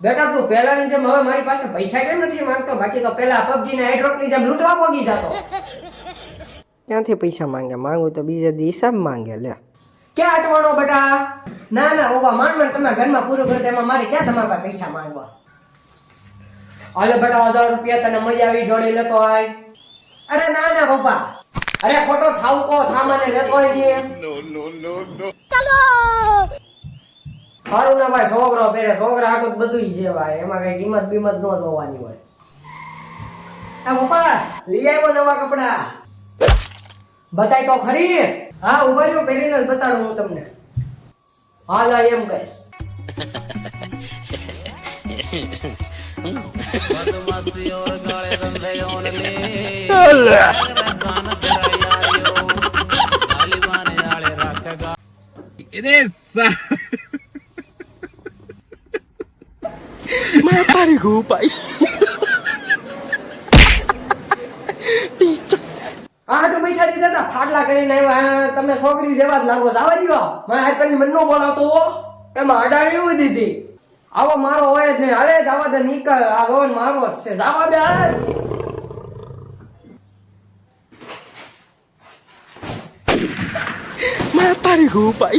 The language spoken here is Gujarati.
બેટા તું પહેલાની જેમ હવે મારી પાસે પૈસા કેમ નથી માંગતો? બાકી તો પેલા પબજી ને હાઇડ્રોકની જેમ લૂંટવા પોગી જતો. ક્યાંથી પૈસા માંગે? માંગુ તો બીજા દી હિસાબ માંગે. લે ક્યાં અટવાનો બેટા? ના ના ઓબા માંડ તમે ઘરમાં પૂરું કરો એમાં મારે ક્યાં તમારા પાસે પૈસા માંગવા? હાલે બેટા 1000 રૂપિયા તને મજા આવી જોડે લેતો આય. અરે ના ના પપ્પા, અરે ખોટો ઠાવકો થામાને લેતો આય ની. ચલો સારું ના ભાઈ, છોકરો પહેરે છોકરા હાટું બધું છે ભાઈ, એમાં કઈ કિંમત બીમત ન જોવાની હોય. આ પપ્પા લઈ આવ્યો નવા કપડા, બતાય તો ખરી. હા ઉભા રહ્યો, પહેરીને જ બતાડું હું તમને. હાલ આ એમ કઈ मैं तारी को भाई આટો પૈસા દીધા હતા, ફાટલા કરીને આવ્યા. તમે છોકરી જેવા જ લાગો, જવા દ્યો. મને આજ પછી મન નો બોલાવતો એમાં અડાડી એવું દીધી. આવો મારો હોય જ નહીં. હાલે જવા દે, નીકળ. આ રોન મારો જ છે, જવા દે. मैं तारी को भाई